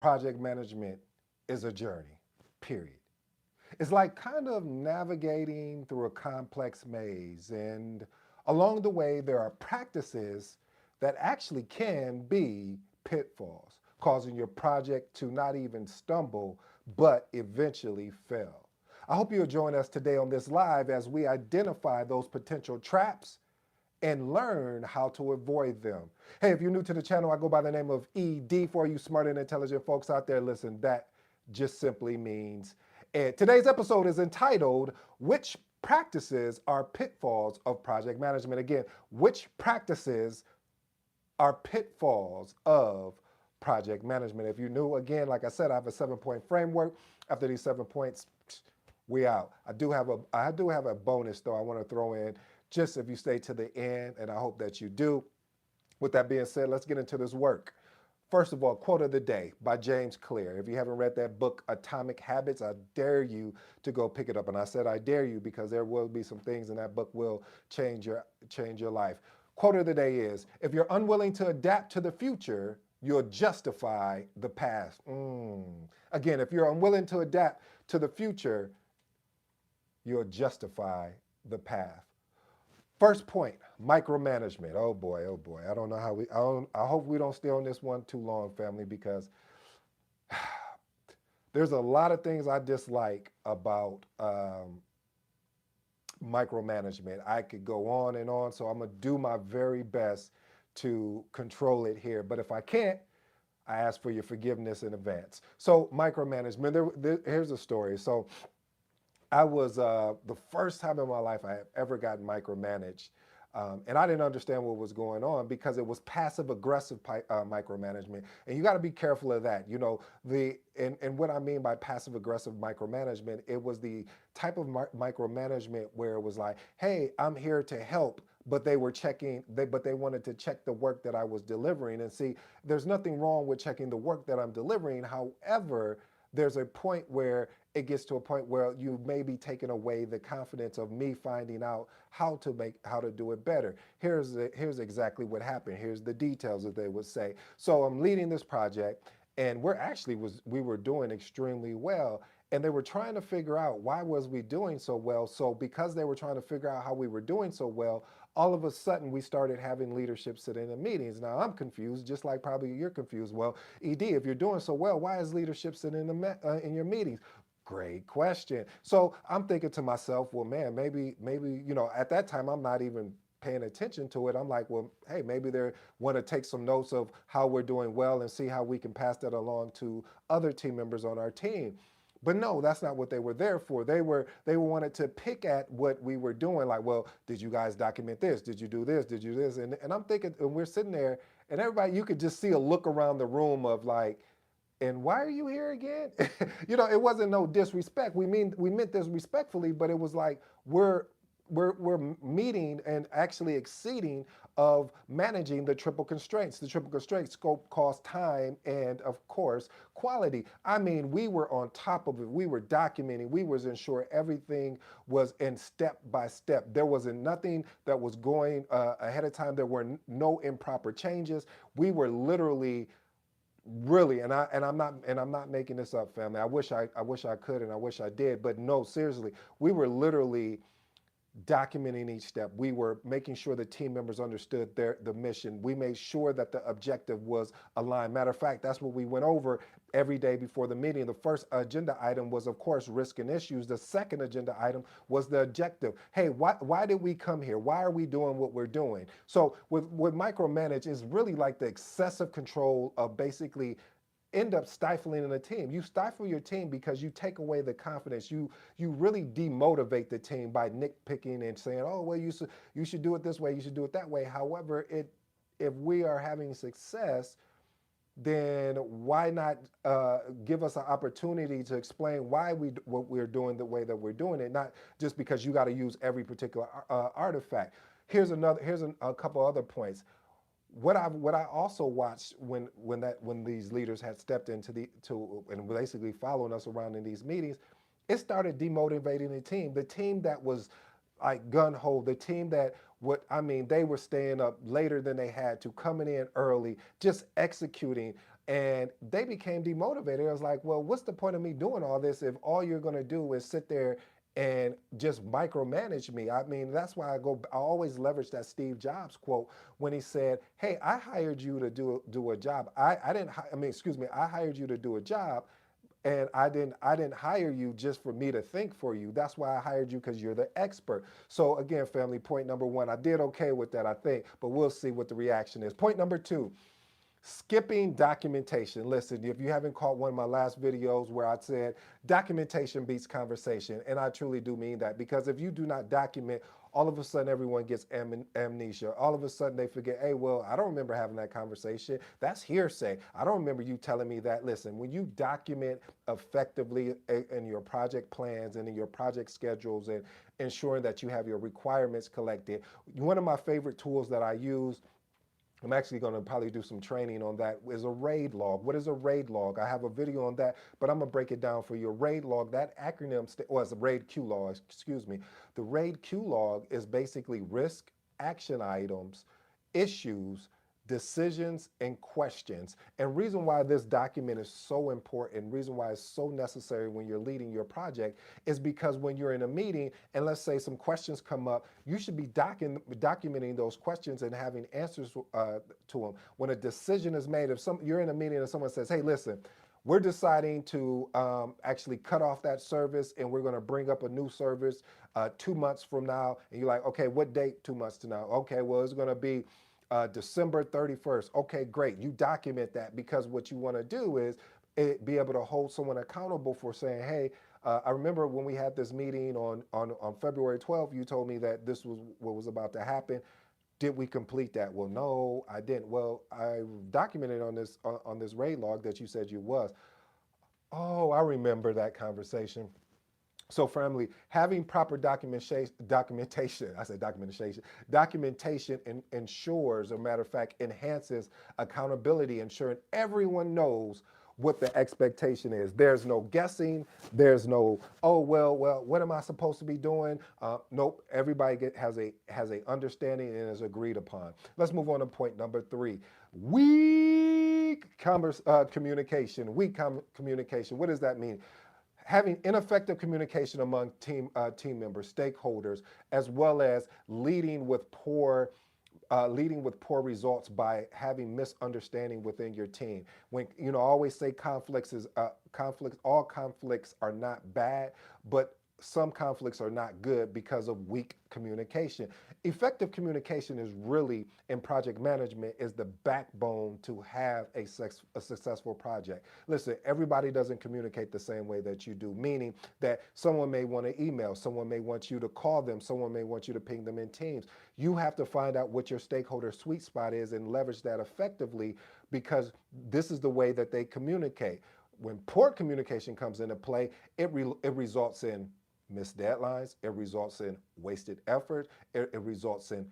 Project management is a journey, period. It's like kind of navigating through a complex maze, and along the way, there are practices that actually can be pitfalls, causing your project to not even stumble, but eventually fail. I hope you'll join us today on this live as we identify those potential traps and learn how to avoid them. Hey, if you're new to the channel, I go by the name of ED. For you smart and intelligent folks out there, listen, that just simply means Ed. Today's episode is entitled, Which Practices Are Pitfalls of Project Management? Again, which practices are pitfalls of project management? If you're new, again, like I said, I have a 7-point framework. After these 7 points, we out. I do have a bonus though I want to throw in just if you stay to the end, and I hope that you do. With that being said, let's get into this work. First of all, quote of the day by James Clear. If you haven't read that book, Atomic Habits, I dare you to go pick it up. And I said I dare you because there will be some things in that book will change your life. Quote of the day is, if you're unwilling to adapt to the future, you'll justify the past. Again, if you're unwilling to adapt to the future, you'll justify the path. First point, micromanagement. Oh boy, oh boy. I don't know how I hope we don't stay on this one too long, family, because there's a lot of things I dislike about micromanagement. I could go on and on, so I'm gonna do my very best to control it here. But if I can't, I ask for your forgiveness in advance. So micromanagement, here's a story. So I was the first time in my life I have ever gotten micromanaged. And I didn't understand what was going on because it was passive aggressive micromanagement. And you got to be careful of that. You know, and what I mean by passive aggressive micromanagement, it was the type of micromanagement where it was like, hey, I'm here to help. But they were but they wanted to check the work that I was delivering. And see, there's nothing wrong with checking the work that I'm delivering. However, there's a point where it gets to a point where you may be taking away the confidence of me finding out how to do it better. Here's exactly what happened. Here's the details, that they would say. So I'm leading this project, and we were doing extremely well. And they were trying to figure out why was we doing so well. So because they were trying to figure out how we were doing so well, all of a sudden we started having leadership sit in the meetings. Now I'm confused, just like probably you're confused. Well, ED, if you're doing so well, why is leadership sitting in your meetings? Great question. So I'm thinking to myself, well, man, maybe, at that time, I'm not even paying attention to it. I'm like, well, hey, maybe they want to take some notes of how we're doing well and see how we can pass that along to other team members on our team. But no, that's not what they were there for. They wanted to pick at what we were doing. Like, well, did you guys document this? Did you do this? Did you do this? And I'm thinking, and we're sitting there, and everybody, you could just see a look around the room of like, and why are you here again? It wasn't no disrespect. We meant this respectfully, but it was like we're meeting and actually exceeding of managing the triple constraints. The triple constraints: scope, cost, time, and of course quality. I mean, we were on top of it. We were documenting. We was ensuring everything was in step by step. There wasn't nothing that was going ahead of time. There were no improper changes. We were literally really, and I'm not making this up, family. I wish I could, and I wish I did, but no, seriously, we were literally documenting each step. We were making sure the team members understood the mission. We made sure that the objective was aligned. Matter of fact, that's what we went over every day before the meeting. The first agenda item was, of course, risk and issues. The second agenda item was the objective. Hey, why did we come here? Why are we doing what we're doing? So with micromanage is really like the excessive control of basically end up stifling in a team. You stifle your team because you take away the confidence. You really demotivate the team by nitpicking and saying, "Oh, well, you should do it this way. You should do it that way." However, if we are having success, then why not give us an opportunity to explain what we're doing the way that we're doing it, not just because you got to use every particular artifact. Here's a couple other points. What I also watched when these leaders had stepped and basically following us around in these meetings, it started demotivating the team that was like gun ho, the team that they were staying up later than they had to, coming in early, just executing. And they became demotivated. I was like, well, what's the point of me doing all this if all you're going to do is sit there and just micromanage me? I mean, that's why I always leverage that Steve Jobs quote when he said, hey, I hired you to do a job. I didn't, I mean, excuse me, I hired you to do a job, and I didn't hire you just for me to think for you. That's why I hired you, because you're the expert. So again, family, point number one, I did okay with that, I think, but we'll see what the reaction is. Point number two, skipping documentation. Listen, if you haven't caught one of my last videos where I said documentation beats conversation, and I truly do mean that, because if you do not document, all of a sudden everyone gets amnesia. All of a sudden they forget, hey, well, I don't remember having that conversation. That's hearsay. I don't remember you telling me that. Listen, when you document effectively in your project plans and in your project schedules and ensuring that you have your requirements collected, one of my favorite tools that I use, I'm actually going to probably do some training on that, is a RAID log. What is a RAID log? I have a video on that, but I'm going to break it down for you. A RAID log, that acronym, or it's a RAID Q log, excuse me. The RAID Q log is basically risk, action items, issues, decisions, and questions. And reason why this document is so important, reason why it's so necessary when you're leading your project, is because when you're in a meeting and let's say some questions come up, you should be documenting those questions and having answers to them. When a decision is made, if you're in a meeting and someone says, hey, listen, we're deciding to actually cut off that service and we're going to bring up a new service 2 months from now. And you're like, okay, what date 2 months to now? Okay, well, it's going to be December 31st. Okay, great. You document that, because what you want to do is be able to hold someone accountable for saying, hey, I remember when we had this meeting on February 12th, you told me that this was what was about to happen. Did we complete that? Well, no, I didn't. Well, I documented on this RAID log that you said you was. Oh, I remember that conversation. So family, having proper documentation, I said documentation ensures, as a matter of fact, enhances accountability, ensuring everyone knows what the expectation is. There's no guessing. There's no, oh, well, what am I supposed to be doing? Nope, everybody has a understanding and is agreed upon. Let's move on to point number three. Weak communication. Communication. What does that mean? Having ineffective communication among team members, stakeholders, as well as leading with poor results by having misunderstanding within your team. When I always say all conflicts are not bad, but some conflicts are not good because of weak communication. Effective communication is really, in project management, is the backbone to have a successful project. Listen, everybody doesn't communicate the same way that you do, meaning that someone may want to email, someone may want you to call them, someone may want you to ping them in Teams. You have to find out what your stakeholder sweet spot is and leverage that effectively, because this is the way that they communicate. When poor communication comes into play, it results in missed deadlines, it results in wasted effort, it results in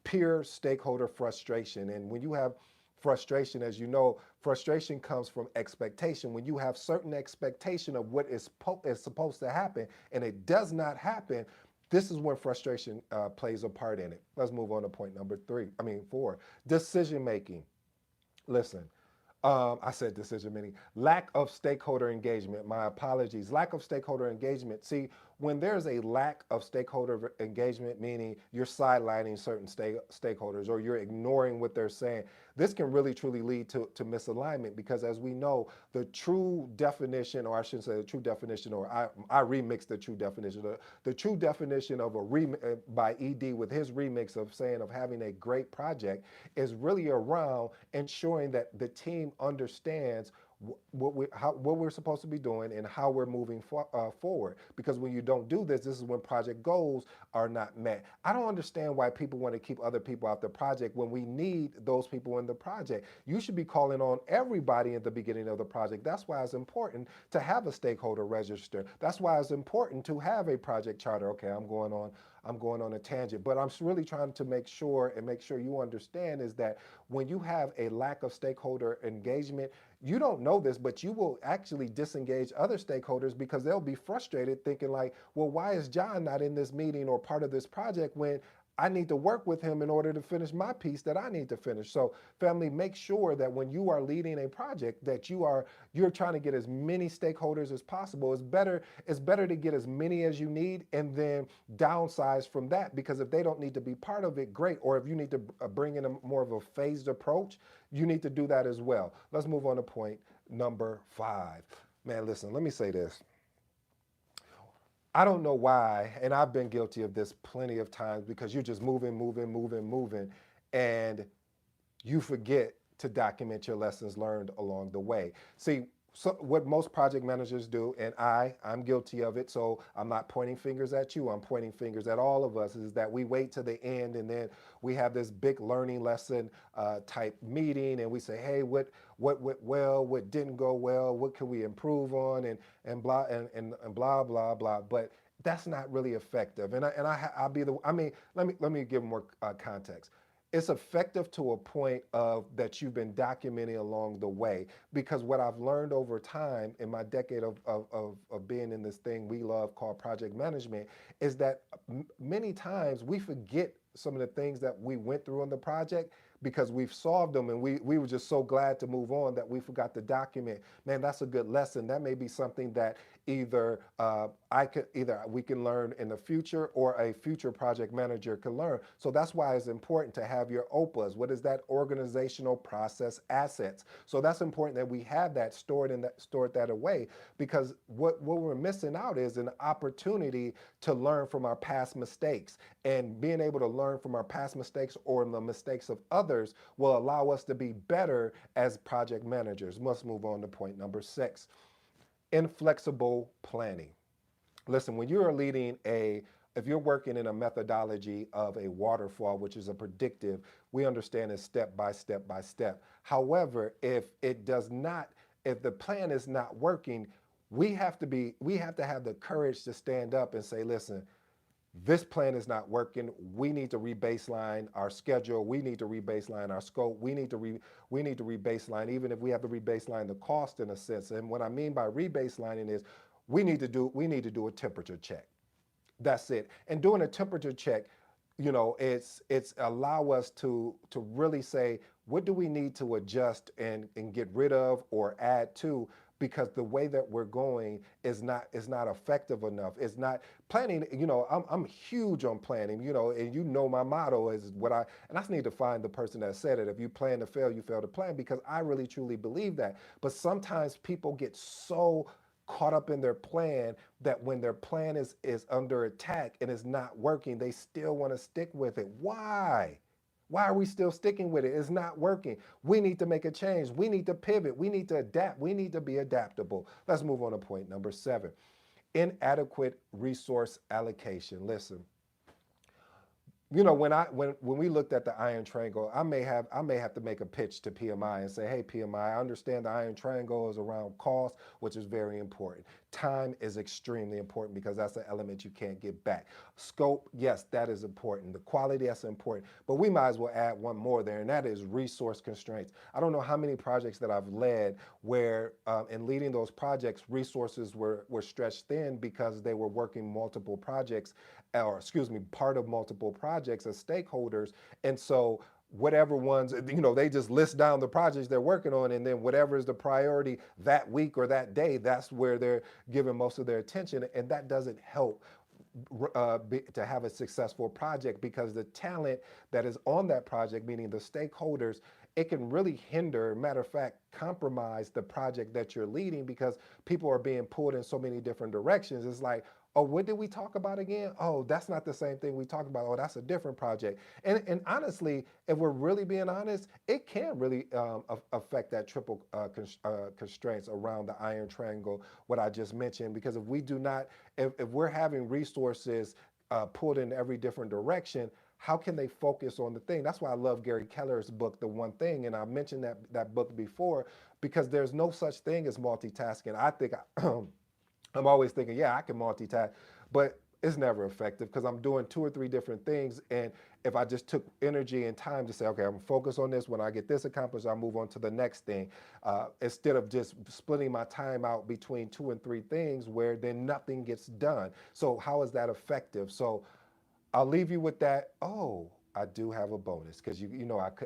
pure stakeholder frustration. And when you have frustration, as you know, frustration comes from expectation. When you have certain expectation of what is supposed to happen and it does not happen, this is when frustration plays a part in it. Let's move on to point number four, decision making. Listen, I said decision making. Lack of stakeholder engagement. My apologies. Lack of stakeholder engagement. See, when there's a lack of stakeholder engagement, meaning you're sidelining certain stakeholders or you're ignoring what they're saying, this can really truly lead to misalignment, because as we know, the true definition, or I shouldn't say the true definition, or I remixed the true definition. The true definition of by ED with his remix of saying of having a great project is really around ensuring that the team understands what we're supposed to be doing and how we're moving forward. Because when you don't do this is when project goals are not met. I don't understand why people want to keep other people out the project when we need those people in the project. You should be calling on everybody at the beginning of the project. That's why it's important to have a stakeholder register. That's why it's important to have a project charter. Okay, I'm going on a tangent, but I'm really trying to make sure you understand is that when you have a lack of stakeholder engagement, you don't know this, but you will actually disengage other stakeholders because they'll be frustrated thinking like, well, why is John not in this meeting or part of this project when I need to work with him in order to finish my piece that I need to finish. So family, make sure that when you are leading a project that you're trying to get as many stakeholders as possible. It's better to get as many as you need and then downsize from that, because if they don't need to be part of it, great. Or if you need to bring in a more of a phased approach, you need to do that as well. Let's move on to point number 5. Man, listen, let me say this. I don't know why, and I've been guilty of this plenty of times, because you're just moving, moving, moving, moving, and you forget to document your lessons learned along the way. See, so what most project managers do, and I'm guilty of it, so I'm not pointing fingers at you, I'm pointing fingers at all of us, is that we wait to the end and then we have this big learning lesson type meeting, and we say, hey, what went well, what didn't go well, what can we improve on, and blah and blah blah blah. But that's not really effective. I'll be the. I mean, let me give more context. It's effective to a point of that you've been documenting along the way, because what I've learned over time in my decade of being in this thing we love called project management is that many times we forget some of the things that we went through on the project because we've solved them, and we were just so glad to move on that we forgot to document. Man, that's a good lesson. That may be something that either we can learn in the future, or a future project manager can learn. So that's why it's important to have your OPAs. What is that? Organizational process assets. So that's important that we have that stored that away, because what we're missing out is an opportunity to learn from our past mistakes, and being able to learn from our past mistakes or the mistakes of others will allow us to be better as project managers. Let's move on to point number 6. Inflexible planning. Listen, when you are leading if you're working in a methodology of a waterfall, which is a predictive, we understand it step by step by step. However, if the plan is not working, we have to have the courage to stand up and say, listen, this plan is not working. We need to rebaseline our schedule. We need to rebaseline our scope. We need to rebaseline, even if we have to rebaseline the cost in a sense. And what I mean by rebaselining is we need to do a temperature check. That's it. And doing a temperature check, it's allow us to really say, what do we need to adjust and get rid of or add to, because the way that we're going is not effective enough. It's not planning. I'm huge on planning. And my motto is and I just need to find the person that said it. If you plan to fail, you fail to plan, because I really truly believe that. But sometimes people get so caught up in their plan that when their plan is under attack and is not working, they still want to stick with it. Why? Why are we still sticking with it? It's not working. We need to make a change. We need to pivot. We need to adapt. We need to be adaptable. Let's move on to point number 7. Inadequate resource allocation. Listen, when we looked at the iron triangle, I may have to make a pitch to PMI and say, hey PMI, I understand the iron triangle is around cost, which is very important. Time is extremely important, because that's an element you can't get back. Scope, yes, that is important. The quality, that's important. But we might as well add one more there, and that is resource constraints. I don't know how many projects that I've led where in leading those projects, resources were stretched thin because they were working multiple projects, or excuse me, part of multiple projects as stakeholders. And so whatever ones, they just list down the projects they're working on, and then whatever is the priority that week or that day, that's where they're giving most of their attention. And that doesn't help to have a successful project, because the talent that is on that project, meaning the stakeholders, it can really hinder, matter of fact, compromise the project that you're leading, because people are being pulled in so many different directions. It's like, oh, what did we talk about again? Oh, that's not the same thing we talked about. Oh, that's a different project. And honestly, if we're really being honest, it can really affect that triple constraints around the iron triangle, what I just mentioned, because if we're having resources pulled in every different direction, how can they focus on the thing? That's why I love Gary Keller's book, The One Thing. And I mentioned that book before, because there's no such thing as multitasking. I think I'm always thinking, yeah, I can multitask, but it's never effective, because I'm doing 2 or 3 different things. And if I just took energy and time to say, okay, I'm focused on this, when I get this accomplished, I'll move on to the next thing, instead of just splitting my time out between 2 and 3 things where then nothing gets done. So how is that effective? So I'll leave you with that. Oh, I do have a bonus because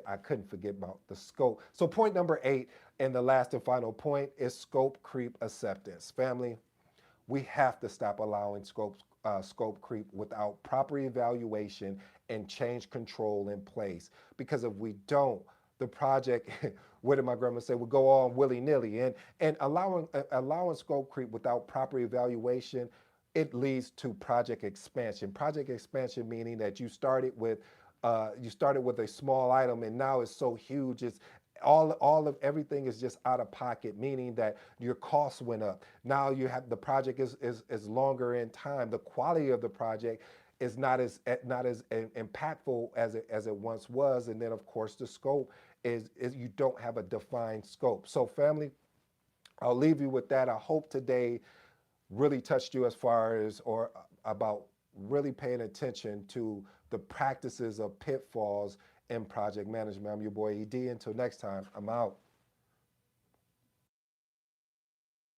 I couldn't forget about the scope. So point number 8, and the last and final point, is scope creep acceptance. Family, we have to stop allowing scope creep without proper evaluation and change control in place. Because if we don't, the project, what did my grandma say, will go on willy nilly. And allowing scope creep without proper evaluation, it leads to project expansion. Project expansion meaning that you started with a small item and now it's so huge, it's all of everything is just out of pocket, meaning that your costs went up. Now you have the project is longer in time. The quality of the project is not as impactful as it once was. And then of course the scope is you don't have a defined scope. So family, I'll leave you with that. I hope today really touched you as far as or about really paying attention to the practices of pitfalls in project management. I'm your boy ED. Until next time, I'm out.